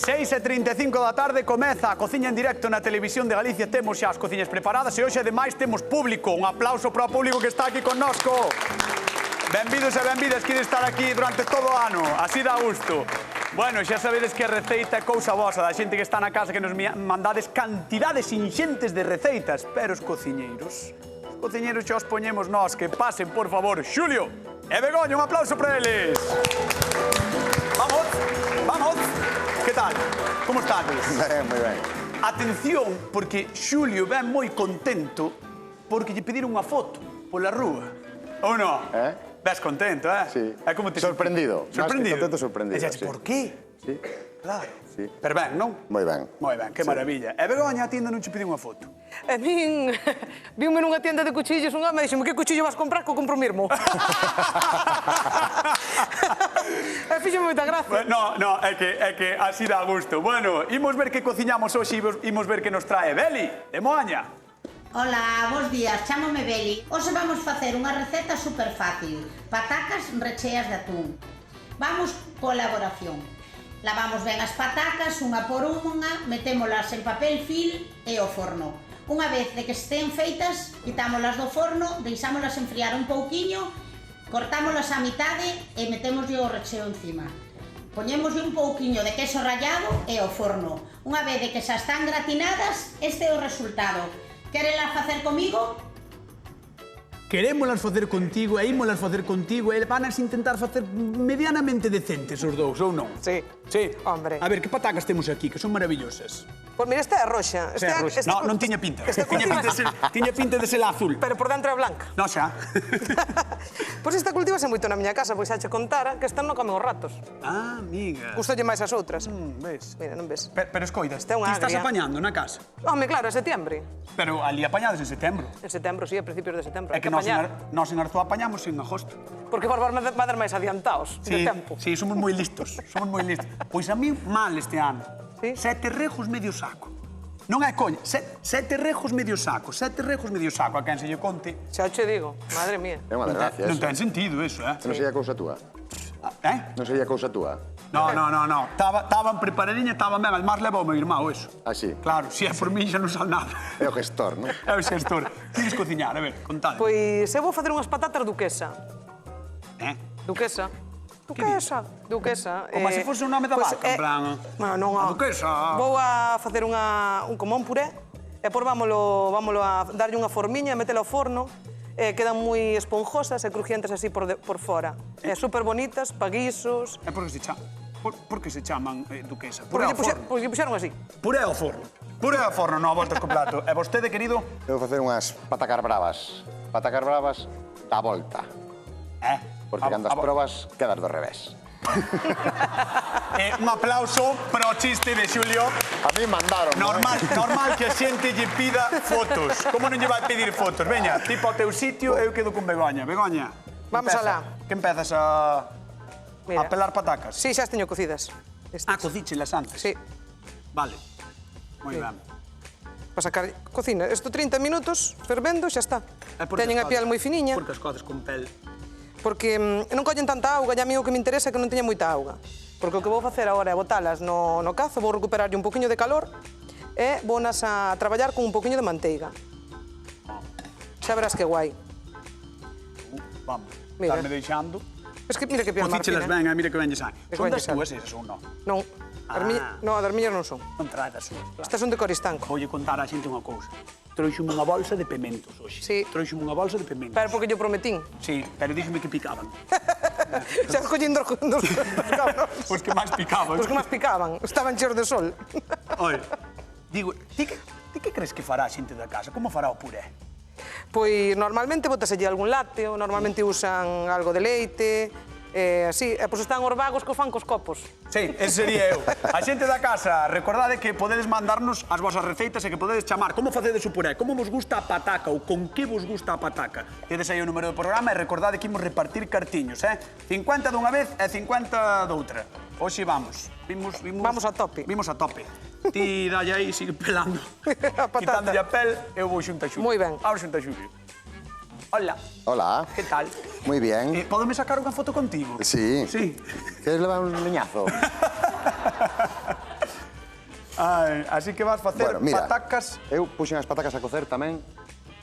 6:35 da tarde comeza a cociña en directo na Televisión de Galicia. Temos xa as cociñas preparadas e hoxe, ademais, temos público. Un aplauso para o público que está aquí connosco. Benvidos e benvidas, quire estar aquí durante todo o ano. Así dá gusto. Bueno, xa sabedes que a receita é cousa vosa da xente que está na casa, que nos mandades cantidades inxentes de receitas. Pero os cociñeiros xa os poñemos nós. Que pasen, por favor, Xulio e Begoña. Un aplauso para eles. Vamos, vamos. Que tal? Como estades? Ben, moi ben. Atención, porque Xulio ven moi contento porque lle pediron unha foto pola rúa. Ou non? Ves contento, eh? Sí. É como te sorprendido. Sorprendido? Contento, sorprendido, E dixes, sí. por qué? Sí. Claro. Sí. Pero ben, non? Moi ben. Moi ben, que maravilla. E Begoña, a ti ainda non che pediu unha foto? A min, viume nunha tienda de cuchillos un home e dixeme, que cuchillo vas comprar? Que o compro mesmo. E fíxeme moita gracia. No, é que así dá gusto. Bueno, imos ver que cociñamos hoxe, imos ver que nos trae Beli, de Moaña. Ola, bons días, chámome Beli. Hoxe vamos facer unha receta super fácil. Patacas recheas de atún. Vamos coa elaboración. Lavamos ben as patacas, unha por unha, metémolas en papel film e ao forno. Unha vez de que estén feitas, quitámolas do forno, deixámolas enfriar un pouquiño, cortámolas á mitade e metémoslle o recheo encima. Poñémoslle un pouquiño de queso rallado e ao forno. Unha vez de que xa están gratinadas, este é o resultado. Querelas facer comigo? Querémolas facer contigo e ímolas facer contigo e vanas intentar facer medianamente decentes os dous, ou non? Sí. Sí. Hombre. A ver, que patacas temos aquí, que son maravillosas. Pois mira, esta é roxa. No, non tiña pinta. Tiña pinta de ser azul. Pero por dentro é blanca. No, xa. Pois esta cultivase moito na miña casa, pois xa che contara que esta non comen os ratos. Ah, amiga. Gustolle máis as outras. Ves. Mira, non ves? Pero escoita, Esta é unha ti estás agria. apañando na casa. Home, claro, é setembro. Pero ali apañades en setembro. En setembro, sí, a principios de setembro. É Hai que que apañar. nós en Arzúa apañamos en agosto. Porque vos vas máis adiantados de tempo. Sí, somos moi listos. Pois a mí mal este ano. Sí? 7 rejos medio saco. Non é coña, 7 rejos medio saco, 7 rejos medio saco, a quen se lle conte. Xa che digo, madre mía. É unha desgracia, Non eso. ten sentido eso, eh? Non sería cousa túa. Non sería cousa túa. No. Estaban preparadiñas, estaban ben, además leva o meu irmão eso. Ah, sí? Claro, se é por mí xa non sal nada. É o gestor, non? É o xestor. Queres cociñar, a ver, contade. Pois eu vou facer unhas patatas duquesa. Duquesa. Como se fose un nome da vaca, en plan... Non, a duquesa. Vou a facer un puré e por vámolo a darlle unha formiña e metelo ao forno. Quedan moi esponjosas e crujientes así por fora. Super bonitas, pa guisos. É porque se chaman duquesa? Porque lle puxeron así. Puré ao forno. Puré ao forno, non a voltas co plato. E vostede, querido? Eu vou facer unhas patacas bravas. Patacas bravas da volta. Porque cando as probas, quedas do revés. Un aplauso para o chiste de Xulio. A mí mandaron, Normal que a xente lle pida fotos. Como non lle vai pedir fotos? Veña, ti pa o teu sitio, eu quedo con Begoña. Begoña. Vamos alá. Que empezas a pelar patacas? Sí, xa as teño cocidas. Cocíchelas antes? Sí. Vale. Moi ben. Para sacar cocina. Isto 30 minutos fervendo, xa está. Teñen a piel moi finiña. Porque as coces con pel? Porque non collen tanta auga, e a mí o que me interesa é que non teña moita auga. Porque o que vou facer agora é botalas no cazo, vou recuperarlle un poquinho de calor e vounas a traballar con un poquinho de manteiga. Xa verás que guai. Vamos, Mira. estarme deixando. Es que mira que piel mar Cocíchelas fina. ben, mira que ben lle saen. Son das ben lle túas esas ou non? Non, as miñas non son. Non trae das súas. Estas son de coristanco. Voulle contar á xente unha cousa. Trouxome unha bolsa de pementos hoxe. Sí. Trouxome unha bolsa de pementos. Pero porque yo prometín. Sí, pero díxeme que picaban. Xa collendo dos cabros. Os que máis picaban. Os que máis picaban. Estaban cheos de sol. Oi, digo, ti que crees que fará a xente da casa? Como fará o puré? Pois normalmente botaselle algún lácteo, normalmente usan algo de leite, así, e pois están os vagos que o fan cos copos. Sí, ese sería eu. A xente da casa, recordade que podedes mandarnos as vosas receitas e que podedes chamar como facedes o puré, como vos gusta a pataca ou con que vos gusta a pataca. Tedes aí o número do programa e recordade que imos repartir cartiños, 50 dunha vez e 50 doutra. Hoxe vamos. Vamos a tope. Vimos a tope. Ti dalle aí, sigue pelando. A patata. Quitándolle a pel, eu vou xunta a Xulio. Moi ben. Vamos xunta a Xulio. Hola. Hola. Que tal? Moi bien. Podeme sacar unha foto contigo? Sí. Sí. Queres levar un leñazo? Así que vas facer patacas... Eu puxen as patacas a cocer tamén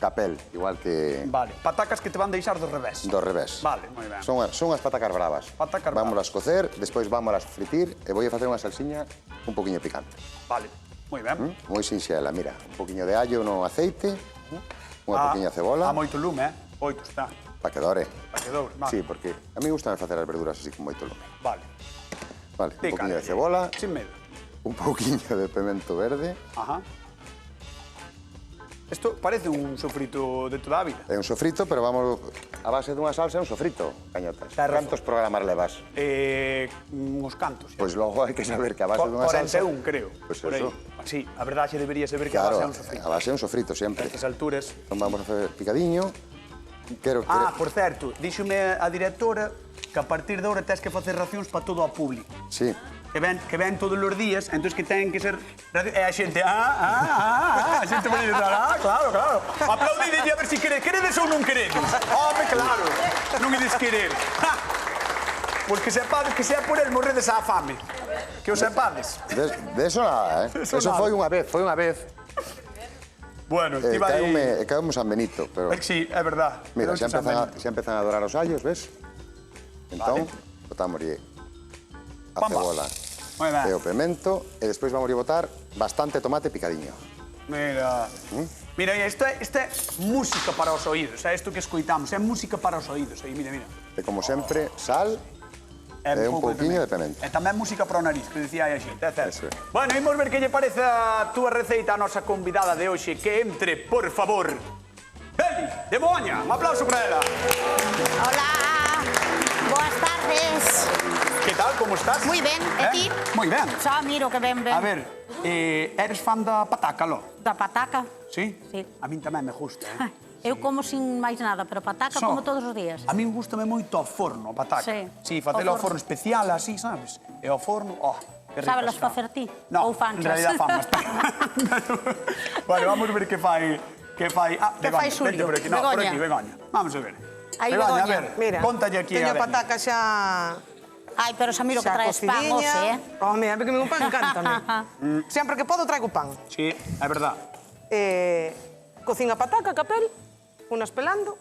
capel, igual que... Vale, patacas que te van deixar do revés. Do revés. Vale, moi ben. Son as patacas bravas. Patacas bravas. Vámolas cocer, despois vámolas fritir e vou a facer unha salsiña un poquinho picante. Vale, moi ben. Moi sinxela, mira, un poquinho de allo no aceite, unha poquinha cebola. Moito lume, Oito está. Pa que dore. Pa que dore, vale. Sí, porque a mí gusta facer as verduras así con moito lume. Vale. Vale, un poquinho de cebola. Sin medo. Un poquinho de pimento verde. Ajá. Isto parece un sofrito de toda a vida. É un sofrito, pero vamos a base dunha salsa é un sofrito, Cañotas. Cantos programas levas? Uns cantos. Pois logo hai que saber que a base dunha salsa... 41, creo. Pois por eso. Sí, a verdade debería saber que a base é un sofrito. A base é un sofrito, sempre. A estas alturas... Entón vamos a facer picadiño. Por certo, díxome a directora que a partir de ahora tens que facer racións para todo o público. Sí. Que ven todos os días, entón que ten que ser... E a xente, a xente vai dizer, claro. Aplaudide a ver se queredes ou non queredes. Home, claro, non ides querer. Pois que sepades que sea por el morredes á fame. Que o sepades. De eso nada, Eso foi unha vez. Bueno, estiba aí... Caeume San Benito, pero... Sí, é verdad. Mira, xa empezan a dorar os allos, ves? Entón, botámoslle a cebola e o pimento e despois vamos a botar bastante tomate picadiño. Mira, isto é música para os oídos, é isto que escoitamos, é música para os oídos, mira. E como sempre, sal e un pouquinho de pimento. E tamén música para o nariz, que dicía aí a xente, é certo. Bueno, imos ver que lle parece a túa receita a nosa convidada de hoxe, que entre, por favor, Beli, de Moaña, un aplauso para ela. Hola, boas tardes. Que tal, como estás? Moi ben, e ti? Moi ben. Xa miro que ben. A ver, eres fan da pataca, lo? Da pataca? Sí? Sí. A min tamén me gusta, Eu como sin máis nada, pero pataca como todos os días. A min gustame moito ao forno, a pataca. Sí. Facelo ao forno especial, así, sabes? E ao forno, que rica está. Sabelas facer ti? No, ou fanchas? En realidad famas. Bueno, vamos a ver que fai... Que fai Xulio? Por aquí, Begoña. Vamos a ver. Aí, Begoña, a ver, Mira, contalle aquí a teño Beli. pataca xa... Ai, pero xa miro que traes pan hoxe, Home, a ver que o pan encántame. Sempre que podo traigo pan. Sí, é verdad. Cocina pataca, capel, unas pelando.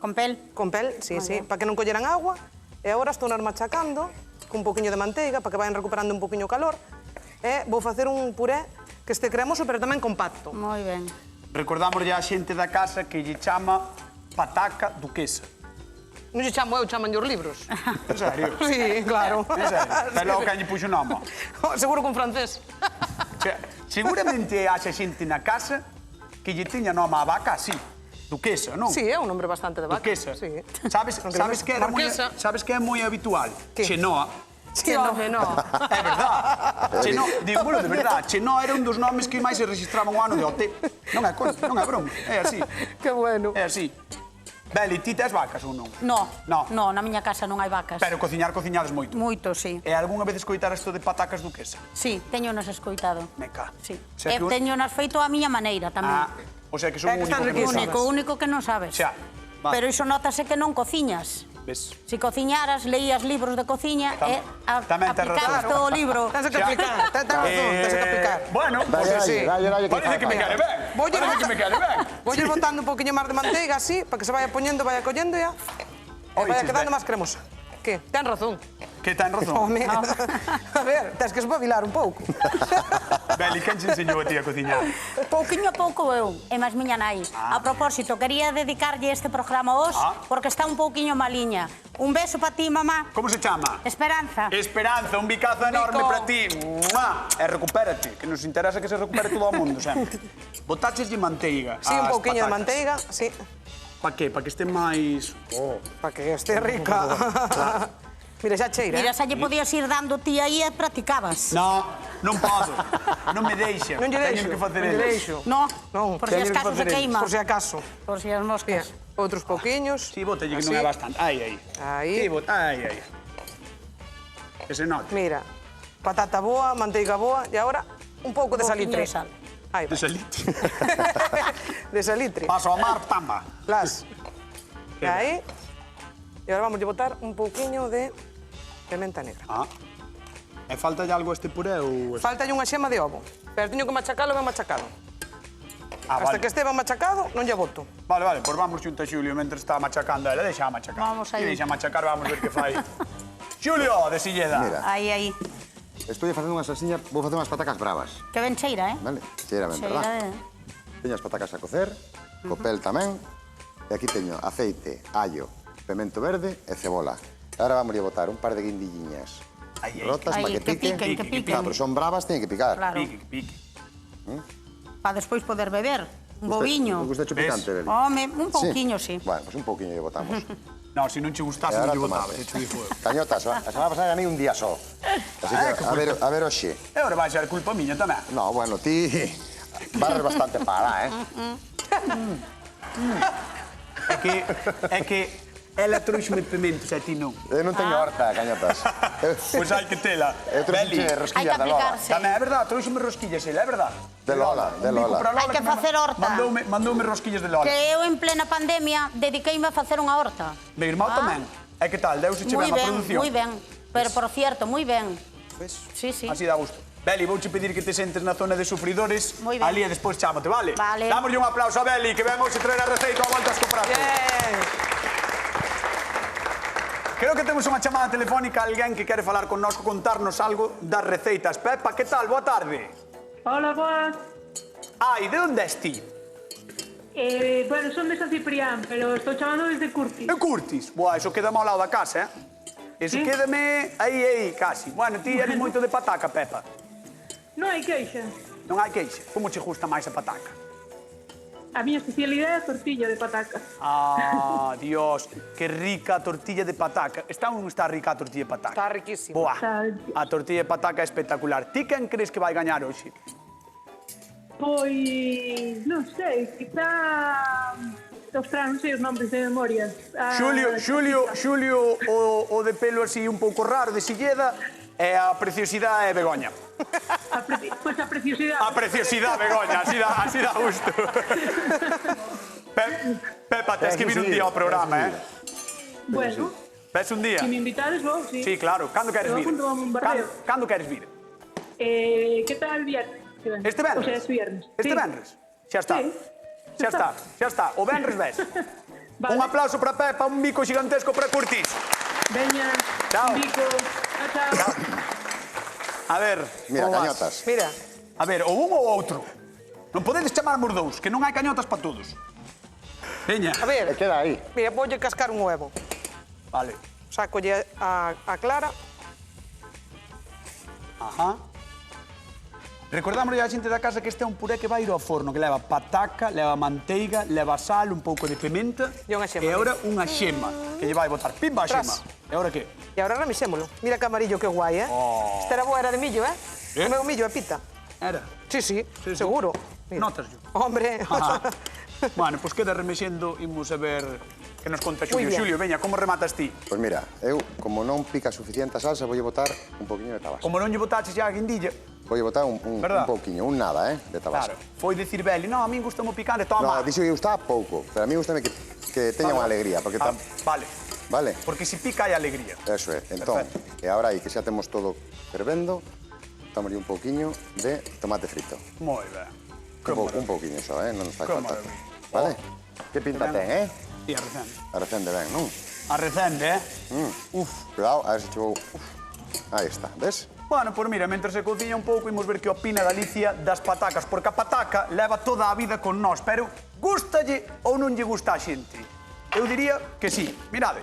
Con pel? Con pel, sí, para que non colleran agua. E agora estou nas machacando con un poquinho de manteiga para que vayan recuperando un poquinho o calor. E vou facer un puré que este cremoso, pero tamén compacto. Moi ben. Recordamos a xente da casa que lle chama pataca duquesa. Non lle chamo eu, chaman os libros. En serio? Sí, claro. En serio? Pero logo que lle puxo nome. Seguro con francés. Seguramente haxa xente na casa que lle tiña nome a vaca así. Duquesa, non? Sí, é un nombre bastante de vaca. Duquesa. Sí. Sabes que é moi habitual? Chenoa. Sí, home, no. É verdad. Digo, de verdad, Chenoa era un dos nomes que máis se registraban o ano de OT. Non é broma, é así. Que bueno. É así. Beli, ti tes vacas ou non? No, na miña casa non hai vacas. Pero cociñades moito. Moito, sí. E algunha vez escoitar isto de patacas duquesa? Sí, teño nos escoitado. Meca. Sí. E teño nas feito a miña maneira tamén. O sea que son o único que non sabes. Xa. Pero iso notase que non cociñas. Ves? Si cociñaras, leías libros de cociña e aplicaste o libro. Tens que aplicar, tens que aplicar. Bueno, dalle, parece que me quede ben. Voy botando un poquinho máis de manteiga así, para que se vaya poñendo, vaya collendo ya. E vaya quedando máis cremosa. Que? Ten razón. Que ten razón? Home, a ver, tens que espabilar un pouco. Beli, quen te enseñou a ti a cociñar? Pouquiño a pouco eu, e máis miña nai. A propósito, quería dedicarlle este programa hoxe, porque está un pouquiño maliña. Un beso para ti, mamá. Como se chama? Esperanza. Esperanza, un bicazo enorme para ti. E recupérate, que nos interesa que se recupere todo o mundo, sempre. Botaches de manteiga. Sí, un pouquiño de manteiga, sí. Pa que? Pa que este máis... Para que este rica. Mira, xa cheira. Mira, xa lle podías ir dando ti aí e practicabas. Non podo. Non me deixa. Non lle deixo. Teño que facer Non lle deixo. No, por si acaso se queima. Por si acaso. Por si as moscas. Outros pouquiños. Si, bótalle que non é bastante. Aí. Aí. Aí. Que se note. Mira, patata boa, manteiga boa, e agora un pouco de salitre. De sal. De salitre. De salitre. Paso a mar, pamba. Las. E aí. E agora vamos a botar un pouquiño de pimenta negra. E falta algo este puré ou... Faltalle unha xema de ovo. Pero teño que machacalo ben machacado. Hasta que este ben machacado, non lle boto. Vale, pois vamos xunto a Xulio, mentre está machacando ela. Deixa machacar. Vamos aí. Deixa machacar, vamos ver que fai. Xulio, de Silleda. Mira. Aí. Estou facendo unha salsiña, vou facer unhas patacas bravas. Que ben cheira, Vale? Cheira ben, verdad? Teño as patacas a cocer, copel tamén. E aquí teño aceite, allo, pemento verde e cebola. Ahora vamos a botar un par de guindilliñas rotas para que piquen. Que piquen. Claro, pero son bravas, teñen que picar. Claro. Pique. Para despois poder beber. Un boviño. ¿Te gusta hecho picante, Beli? Home, un pouquiño, sí. Bueno, pues un pouquiño lle botamos. No, se non che gustase, non lle botaba. Cañotas, a semana pasada gané un día só. Así que, a ver hoxe. E ora vai ser culpa miña tamén. No, bueno, ti barres bastante para, É que ela trouxe-me pimentos e ti non. Eu non teño horta, cañotas. Pois hai que tela. Eu trouxe rosquillas de Lola. Tamén é verdad, trouxe-me rosquillas, é verdad? De Lola. Hai que facer horta. Mandoume rosquillas de Lola. Que eu en plena pandemia dediqueime a facer unha horta. Meu irmão tamén. E que tal, deuse che ben a produción? Moi ben. Pero, por cierto, moi ben. Ves? Sí. Así dá gusto. Beli, vouche pedir que te sentes na zona de sufridores. Moi ben. Ali e despois chámote, vale? Vale. Dámoslle un aplauso a Beli, que ven hoxe traer a receita a voltas co prato. Creo que temos unha chamada telefónica, alguén que quere falar connosco, contarnos algo das receitas. Pepa, que tal? Boa tarde. Hola, boas. Ai, de onde és ti? Bueno, son de San Ciprián, pero estou chamando desde Curtis. De Curtis. Boa, eso queda ao lado da casa, Eso quédame aí, casi. Bueno, ti eres moito de pataca, Pepa. Non hai queixa. Non hai queixa. Como che gusta máis a pataca? A miña especialidade é a tortilla de pataca. Ah, Dios, que rica a tortilla de pataca. Está ou non está rica a tortilla de pataca? Está riquísimo. Boa, Está riquísimo. a tortilla de pataca é espectacular. Ti quen crees que vai gañar hoxe? Pois, non sei, quizá... Ostras, non sei os nombres de memoria. Xulio, o de pelo así un pouco raro, de Silleda, e a preciosidade é Begoña. Pois a preciosidade. A preciosidade, Begoña, así dá gusto. Pepa, tens que vir un día ao programa, Bueno, Ves un día? se me invitades, vou, sí. Sí, claro. Cando queres vir? Cando queres vir? Que tal viernes? Este venres? O sea, este viernes. Este venres? Xa está. Sí. Xa está. O venres ves. Vale. Un aplauso para Pepa, un bico gigantesco para Curtis. Veña, Chao. un bico. Chao. A ver, Mira, como vas? cañotas. Mira, A ver, ou un ou outro. Non podedes chamarmos dous, que non hai cañotas para todos. Veña. a ver, Queda aí. mira, voulle cascar un huevo. Vale. Sácolle a clara. Ajá. Recordámoslle a xente da casa que este é un puré que vai ir ao forno, que leva pataca, leva manteiga, leva sal, un pouco de pimenta E unha xema. E agora unha xema, que lle vai botar pimba a xema. Tras. E agora que? E agora remisémolo. Mira que amarillo, que guai, Esta era boa, era de millo, O meu millo é pita. Era? Sí, Sí. seguro. Mira. Notas yo. Hombre. Ajá. Bueno, pois queda remexendo, imos a ver que nos conta Xulio. Muy bien. Xulio, veña, como rematas ti? Pois mira, eu, como non pica suficiente a salsa, voulle botar un poquinho de tabasco. Como non lle botaches xa a guindilla, Voulle botar un Verdad? pouquiño, un nada, de tabasco. claro, foi dicir Beli, non, a min gustame o picante, No, toma. dixo que gustaba pouco, pero a mí gustame que teña unha alegría, porque Vale, vale? porque si pica hai alegría. Eso é. Entón, Perfecto. e agora aí que xa temos todo fervendo, tomamos un pouquiño de tomate frito. Moi ben. Un pouquiño só, non nos fai Que falta. maravilla. Vale? Que pinta ten, Sí, a recende. Arrecende ben, non? A recende, Uf. Cuidado, a ver se chegou... Aí está, ves? Bueno, pois mira, mentre se cociña un pouco, imos ver que opina Galicia das patacas, porque a pataca leva toda a vida con nós, pero gustalle ou non lle gusta a xente? Eu diría que sí. Mirade.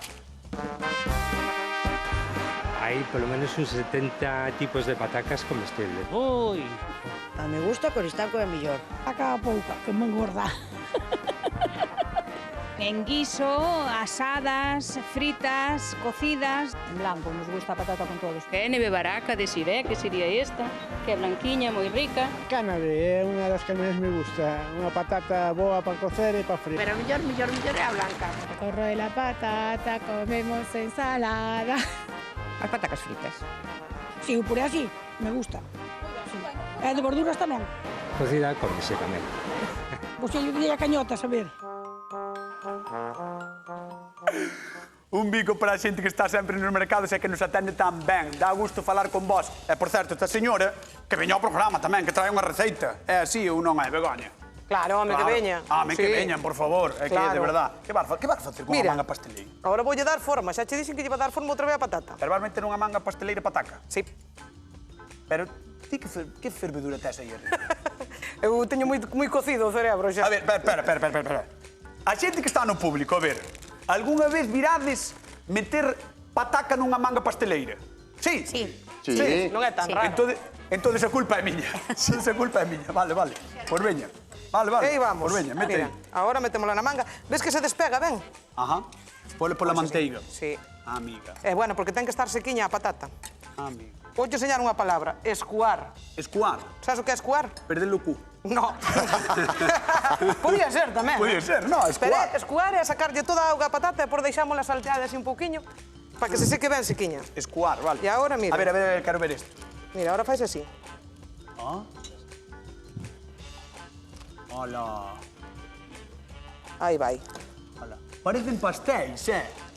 Hay por lo menos uns 70 tipos de patacas comestibles. Ui, a me gusta con estaco é mellor. Acaba pouca, que me engorda. En guiso, asadas, fritas, cocidas. En blanco, nos gusta a patata con todos. Que neve baraca de siré, que sería esta, que é blanquiña, moi rica. Cánade é unha das que máis me gusta. Unha patata boa para cocer e para freír. Pero mellor é a blanca. Corro de la patata, comemos ensalada. As patacas fritas. Si, o puré así, me gusta. Sí. E de verduras tamén. Cocida comese tamén. Pois eu diría cañotas, a ver. Un bico para a xente que está sempre nos mercados e que nos atende tan ben. Dá gusto falar con vos. E, por certo, esta señora, que veña ao programa tamén, que trae unha receita. É así ou non é, Begoña? Claro, home, que veña. Home, que veñan, por favor. É que, de verdad. Que vas facer con unha manga pasteleira? Agora voulle dar forma. Xa che dixen que lle va dar forma outra vez a patata. Pero vas meter unha manga pasteleira pataca? Sí. Pero ti que fervedura tes aí arriba? Eu teño moi cocido o cerebro xa. A ver, espera. A xente que está no público, a ver, algunha vez virades meter pataca nunha manga pasteleira? Sí? Sí. Sí. Non é tan raro. Entón a culpa é miña. Esa culpa é miña. Vale. Pois veña. Vale. Aí vamos. Pois veña, mete aí. Agora metémola na manga. Ves que se despega, ben? Ajá. Pola manteiga. Sí. Amiga. É bueno, porque ten que estar sequiña a patata. Amiga. Vou te enseñar unha palabra. Escuar. Escuar. Sabes o que é escuar? Perder o cu. No. Podía ser tamén. Podía ser, no, escuar. Pero escuar é sacarlle toda a auga a patata e por deixámola salteada así un pouquiño para que se seque ben sequiña. Escuar, vale. E agora, mira. A ver, quero ver isto. Mira, agora fais así. Hola. Aí vai. Parecen pastéis,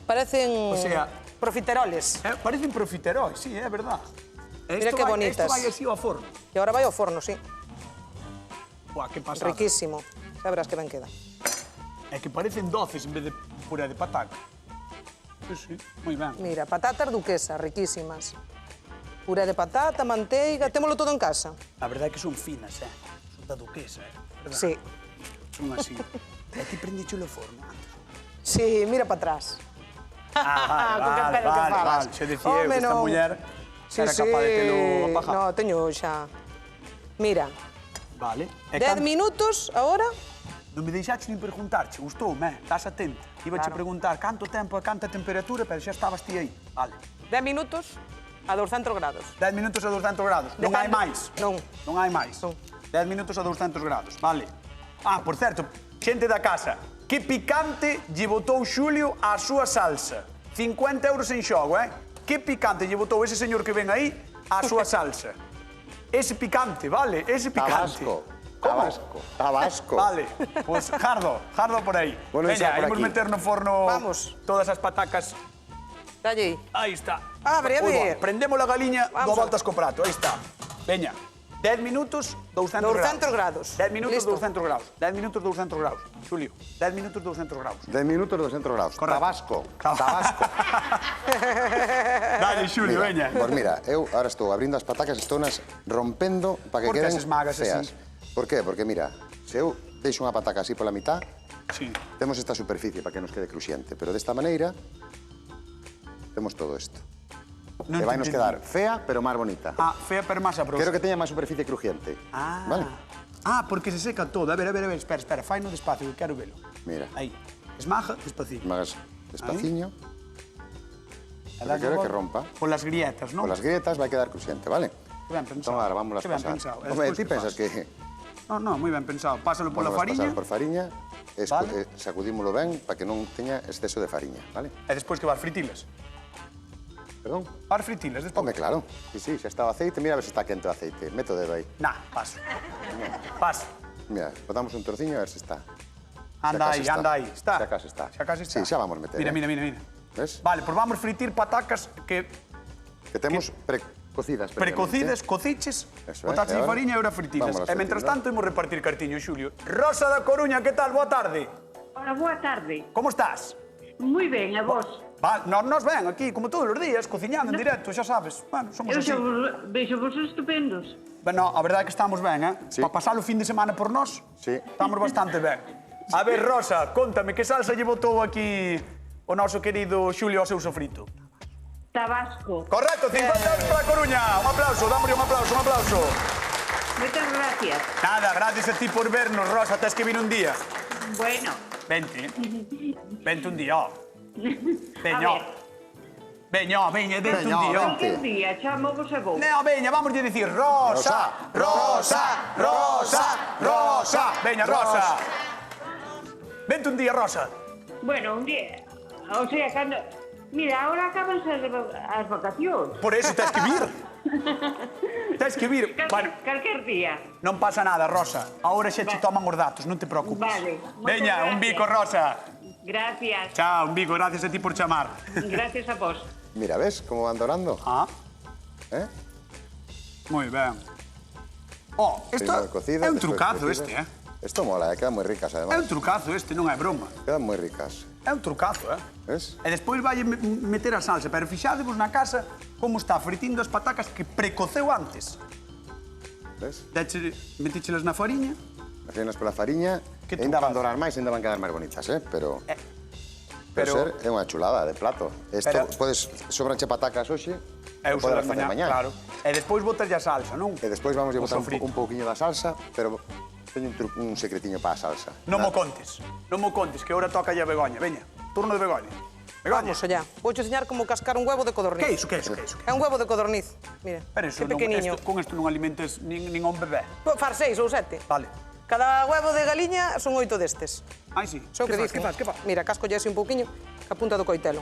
Parecen O sea, profiteroles. Parecen profiterois, sí, é verdad. Mira que bonitas. Isto vai así ao forno. E agora vai ao forno, sí. Buah, que pasada. Riquísimo. Xa verás que ben queda. É que parecen doces en vez de puré de pataca. Sí, moi ben. Mira, patatas duquesas, riquísimas. Puré de patata, manteiga, témolo todo en casa. A verdade é que son finas, Son da duquesa, verdad? Sí. Son así. E ti prendicho o forno antes. Sí, mira para atrás. Vale. Se dicía eu que esta muller era capaz de telo apagado. No, teño xa. Mira. Vale. 10 minutos, agora. Non me deixaches nin preguntarche, gustoume, estás atenta. Ibache preguntar canto tempo e canta temperatura, pero xa estabas ti aí. Vale. 10 minutos a 200 grados. 10 minutos a 200 grados. Non hai máis. Non. Non hai máis. 10 minutos a 200 grados, vale. Por certo, xente da casa, que picante lle botou Xulio á súa salsa. 50 euros en xogo, Que picante lle botou ese señor que ven aí á súa salsa. Ese picante, vale, ese picante. Tabasco. Vale, pues jardo por aí. Bueno, Veña, por imos aquí. meter no forno todas as patacas. Dalle aí. Aí está. Abre, a ver. Prendemos a galiña, do Vamos. voltas co prato, aí está. Veña, 10 minutos, 200 grados. 10 minutos, Listo. 200 grados. 10 minutos, 200 grados. Xulio, 10 minutos, 200 grados. 10 minutos, 200 grados. Correcto. Tabasco. Dale, Xulio, veña. Pois mira, eu ahora estou abrindo as patacas, estou nas rompendo para que Por que queden as esmagas feas. así? Por qué? Porque mira, se eu deixo unha pataca así pola mitad, Sí. temos esta superficie para que nos quede cruxiente, pero desta maneira temos todo isto. Non E vai te nos entendí. quedar fea, pero máis bonita. Fea pero máis sabrosa. Quero que teña máis superficie crujiente. Vale? Porque se seca todo. A ver, espera, fai no despacio, que quero velo. Mira, Aí, esmaja, despacio. máis despaciño. E Lo que quero é que rompa. Polas grietas, non? Con las grietas vai quedar cruxiente, vale? Que ben pensado. Entón, ahora vamos a Que ben pasar. pensado. E Home, despois ti que pensas fas? que No, moi ben pensado. Pásalo pola vamos a fariña pasar por fariña, Vale. sacudímolo ben para que non teña exceso de fariña, vale? e despois que vas fritilas. Perdón? Vas fritilas despois. Home, claro. Sí, xa está o aceite. Mira a ver se está quente o aceite. Meto o dedo aí. Nah, paso. Paso. Mira, botamos un trociño a ver se está. Anda Se aí, acaso anda aí. Está. Se acaso está. Se acaso está. Sí, xa vamos meter. Mira. Ves? Vale, pois vamos fritir patacas que Que temos precocidas. precocidas, cociches, Eso é, botaches e de ahora fariña e ahora fritilas. vámonos E mentras fritindo. tanto, imos repartir cartiño, Xulio. Rosa da Coruña, que tal? Boa tarde. Hola, boa tarde. Como estás? Moi ben, a vos? Nos ven aquí, como todos os días, cociñando en directo, xa sabes. Bueno, somos Eu así. xa vexo vos estupendos. Bueno, a verdade é que estamos ben, Sí. Para pasar o fin de semana por nós, Sí. estamos bastante ben. A ver, Rosa, contame, que salsa lle botou aquí o noso querido Xulio ao seu sofrito? Tabasco. Correcto, 50 euros para a Coruña. Un aplauso, dámoslle un aplauso. Moitas gracias. Nada, gracias a ti por vernos, Rosa, tes que vir un día. Bueno. Vente un día, ó. Veña, A ó. Veña, vente un día. Cualquier día, chamo vos e vou. Veña, vamos a dicir Rosa. Veña, Rosa. Vente un día, Rosa. Bueno, un día. O sea, cando... Mira, ahora acaban as vacacións. Por eso tes que vir. Tes que vir. Bueno, Calquer día. non pasa nada, Rosa. Ahora xa te toman os datos, non te preocupes. Vale. Veña, un bico, Rosa. Gracias. Chao, Vigo, gracias a ti por chamar. Gracias a vos. Mira, ves como van dorando? Moi ben. Oh, isto é un trucazo este, Isto mola, quedan moi ricas, además. É un trucazo este, non é broma. Quedan moi ricas. É un trucazo, Ves? E despois vai meter a salsa, pero fixadevos na casa como está fritindo as patacas que precoceu antes. Ves? Metíchelas na fariña. Metinas pola fariña, Que ainda van trucazo. dorar máis, ainda van quedar máis bonitas, pero... Pero- ser é unha chulada de plato. Isto, Pero- podes, sobranche patacas hoxe, Eu podes uso facer mañá. claro. E despois botaslle a salsa, non? E despois vamos a O botar sofrito. un pouquiño da salsa, pero teño un secretiño para a salsa. Non mo contes, que ahora toca a Begoña. Veña, turno de Begoña. Begoña. Vamos allá. Vouche enseñar como cascar un huevo de codorniz. Que é iso, que é iso, que é iso? É un huevo de codorniz. Mira, Pero que pequeniño. con isto non alimentes nin a un bebé. Far 6 ou 7. Vale. Cada huevo de galiña son 8 destes. Ai, sí. Só que fas, dicen. que fas? Mira, casco así un pouquiño, a punta do coitelo.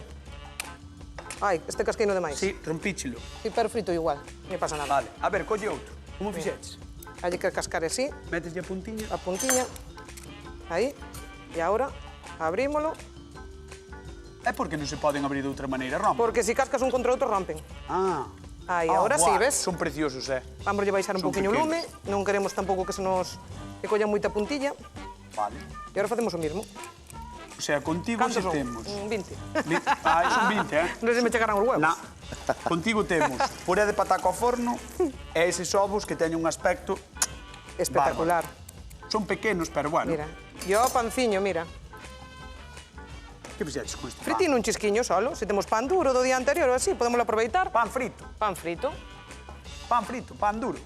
Ai, este casqueino demais. Sí, rompíchelo. Sí, pero frito igual, non me pasa nada. Vale. A ver, colle outro. Como fixeches? Hai que cascar así, Meteslle a puntiña. a puntiña. Aí. E agora abrímolo, É porque non se poden abrir de outra maneira, rompe. porque se cascas un contra outro rompen. Ah. Aí, agora sí, guau, ves? Son preciosos, Vamos a baixar un Son pouquiño o lume, pequenos. non queremos tampouco que se nos que colla moita puntilla. Vale. E agora facemos o mismo. O sea, contigo Cantos se son? temos... 20. Son 20, Non sei se me chegarán os huevos. Na. Contigo temos puré de pataco ao forno e eses ovos que teñen un aspecto Espectacular. bárbaro. Son pequenos, pero bueno. Mira. E o panciño, mira. Que fixeches con este pan? Fritino un chisquiño solo. Se temos pan duro do día anterior ou así, podemos aproveitar. Pan frito. Pan frito. Pan frito, pan duro.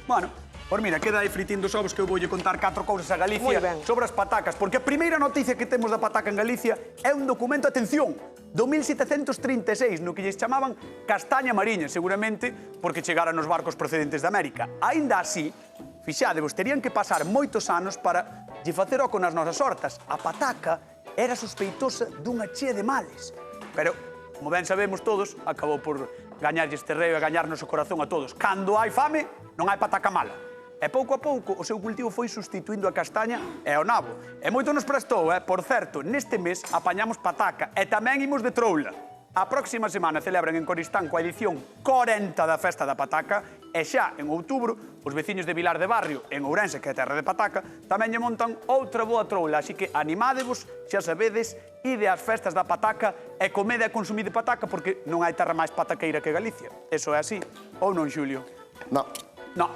Bueno, pois mira, queda aí fritindo os ovos que eu voulle contar 4 cousas a Galicia Moi ben. sobre as patacas, porque a primeira noticia que temos da pataca en Galicia é un documento, atención, do 1736, no que lles chamaban castaña mariña, seguramente porque chegaran os barcos procedentes de América. Aínda así, fixadevos, terían que pasar moitos anos para lle facer oco nas nosas hortas. A pataca era sospeitosa dunha chea de males, pero, como ben sabemos todos, acabou por gañarlle este reo e gañarnos o corazón a todos. Cando hai fame, non hai pataca mala. E pouco a pouco o seu cultivo foi sustituindo a castaña e o nabo. E moito nos prestou, Por certo, neste mes apañamos pataca e tamén imos de troula. A próxima semana celebran en Coristán coa edición 40 da Festa da Pataca e xa en outubro os veciños de Vilar de Barrio, en Ourense, que é terra de pataca, tamén lle montan outra boa troula, así que animádevos, xa sabedes, ide ás festas da pataca e comede e consumide pataca porque non hai terra máis pataqueira que Galicia. Eso é así. Ou non, Xulio? No. No.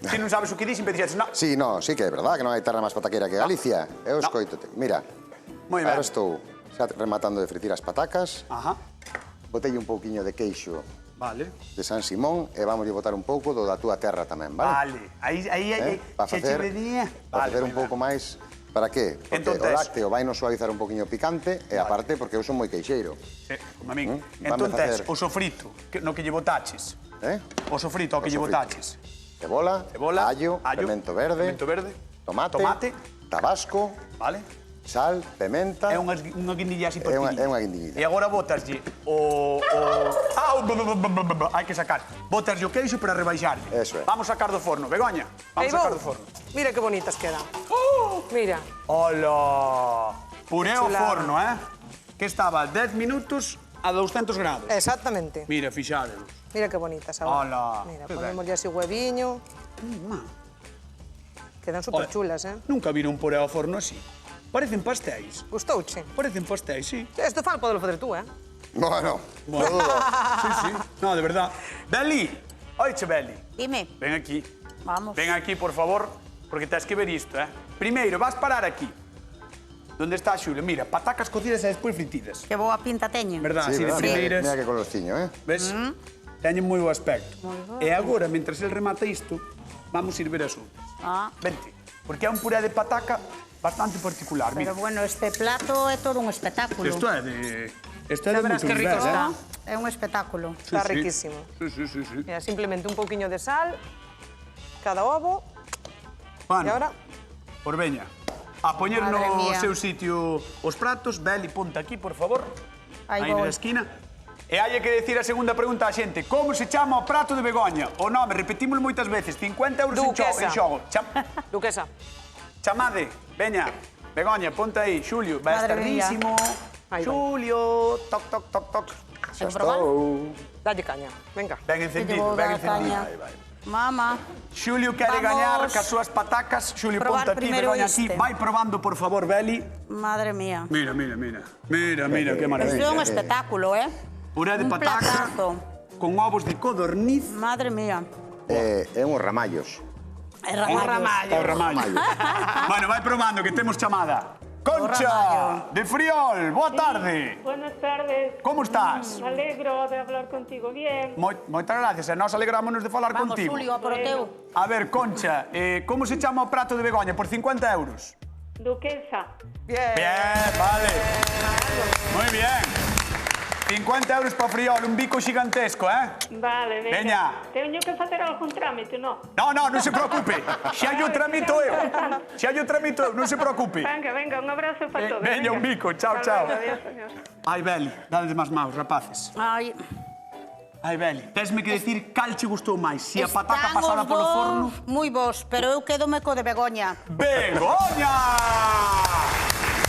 Si non sabes o que dixen, dixetes, no. Sí, no, sí que é verdad que non hai terra máis pataqueira que Galicia. Eu escoitote. Mira, Moi ben. agora estou xa rematando de fritir as patacas. Ajá. Botelle un pouquiño de queixo Vale. de San Simón e vamos a botar un pouco do da túa terra tamén, vale? Vale. Aí, Para xa facer, che vedía. para facer moi un pouco ben. máis... Para qué? Porque Entonces- o lácteo vai nos suavizar un poquinho picante e aparte porque eu son moi queixeiro. Sí, como a min. Vamos Entón a tes facer- o sofrito, no que lle botaches. O sofrito, o que lle sofrito. botaches. Cebola, allo, pimento verde, tomate, tabasco, vale? Sal, pementa... É unha guindilla así por É unha guindilla. E agora botaslle hai que sacar. Botaslle o queixo para rebaixarlle. Eso é. Vamos sacar do forno. Begoña, vamos sacar do forno. Mira que bonitas quedan. Mira. Hola! Puré ao Chulada. forno, Que estaba 10 minutos a 200 grados. Exactamente. Mira, fixádelo. Mira que bonitas agora. Hola. Mira, Que ponémoslle así hueviño. Quedan super chulas, Nunca viron un puré ao forno así. Parecen pastéis. Gustouche? Parecen pastéis, sí. Isto fal podelo facer tú, Bueno, Bueno, sí. No, de verdad. Beli, oiche, Beli. Dime. Ven aquí. Vamos. Ven aquí, por favor, porque tens que ver isto, Primeiro, vas parar aquí. Donde está Xulio? Mira, patacas cocidas e despois fritidas. Que boa pinta teñen. Verdad, sí, así de verdad. primeiras. Mira que colorciño, Ves? Teñen moi bo aspecto. E agora, mentras el remata isto, vamos ir ver as outras. Vente, porque é un puré de pataca bastante particular. Pero Mira, bueno, este plato é todo un espectáculo. isto é de... Isto é Ya de verás moito que rico nivel, está. É un espectáculo. Está riquísimo. Sí. Mira, simplemente un pouquiño de sal, cada ovo, Bueno, e agora por veña, a poñer Madre no mía. seu sitio os pratos. Beli, ponte aquí, por favor. Aí Aí na vou. esquina. E hai que decir a segunda pregunta á xente. Como se chama o prato de Begoña? O nome, repetimos moitas veces. 50 euros Duquesa. en xogo. Duquesa. Chamade, veña. Begoña, ponte aí. Xulio, vai Madre mía. tardísimo. Aí vai. Xulio, toc, toc, toc, toc. Xa estou. Dalle caña, venga. Ben encendido, vou dar ben encendido. caña. Aí vai. Mama. Xulio quere Vamos. gañar cas súas patacas. Xulio, Probar ponte aquí, primeiro Begoña aquí. este. Vai probando, por favor, Beli. Madre mía. Mira, mira, mira. Mira, mira, que Esto maravilla. é un espectáculo, ¿eh? Puré de Un pataca platazo. con ovos de codorniz. Madre mía. É uns ramallos. É ramallo. O ramallo. Bueno, vai probando, que temos chamada. Concha, ramallo. de Friol, boa tarde. Buenas tardes. Como estás? Me alegro de hablar contigo bien. Moitas gracias, e nós alegrámonos de falar Vamos, contigo. Julio, a por o teu. A ver, Concha, como se chama o prato de Begoña por 50 euros? Duquesa. Bien. Bien, vale. Muy bien. 50 euros para Friol, un bico gigantesco, eh? Vale, venga. Veña. Teño que facer algún trámite, non? No, no, non se preocupe. Xa yo tramito eu. Xa yo tramito eu, non se preocupe. Venga, venga, un abrazo para todos. Veña, un bico. Chao, Hasta chao. luego, adiós, adiós. Ai, Beli, dades máis maus, rapaces. Ai, Ai, Beli, tesme que decir cal che gustou máis, si a pataca están pasada os polo dous forno... moi bons, pero eu quedome co de Begoña. ¡Begoña!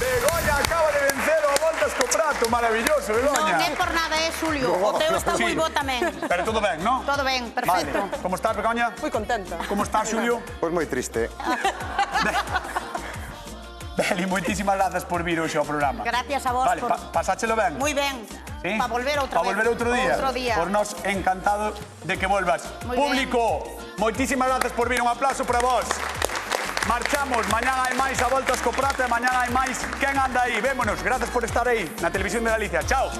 Begoña acaba de vencer o Voltas co prato, maravilloso, Begoña. Non é por nada, Xulio. O teu está Sí. moi bo tamén. Pero todo ben, ¿no? Todo ben, perfecto. Vale. Como estás, Begoña? Moi contenta. Como estás, Xulio? Pois moi triste. Beli, moitísimas grazas por vir hoxe ao programa. Gracias a vos Vale, por... pasáchelo ben. Moi ben. ¿Sí? Para volver outra Pa vez. volver outro día. Outro día. Por nos encantado de que volvas. Moi Público, moitísimas grazas por vir. Un aplauso para vos. Marchamos, mañán hai máis a Voltas co prato e mañán hai máis Quen anda aí. Vémonos, grazas por estar aí na Televisión de Galicia. Chao.